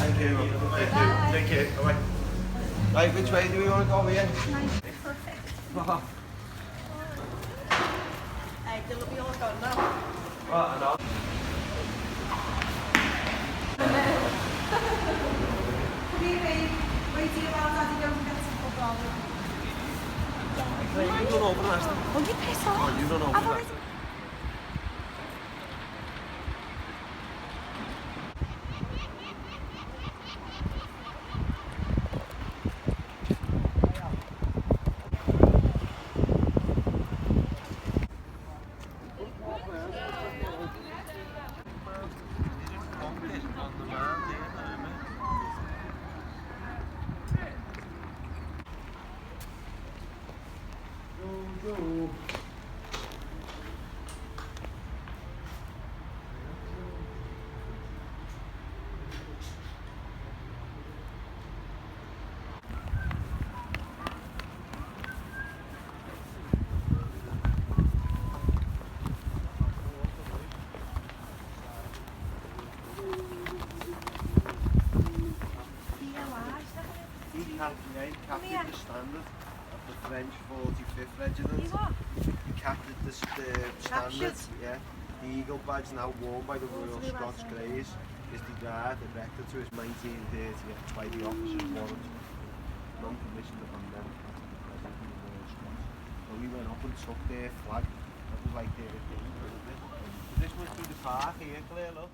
Thank you. Thank you. Thank you. Bye. Right, which way do we want to go here? Perfect. Oh, Hey, they'll be all gone now. I know. You don't open that. Oh, you piss off. Oh, you don't open I've that. already... He captured the standard of the French 45th Regiment. You what? He captured the standard, yeah. The Eagle badge now worn by the Royal Scots Greys is the guard erected to his 1930 by the officer's warrant. Non-commissioned upon them as the President of the Royal Scots. So we went up and took their flag. That was like their thing. This was through the park here, Claire, look.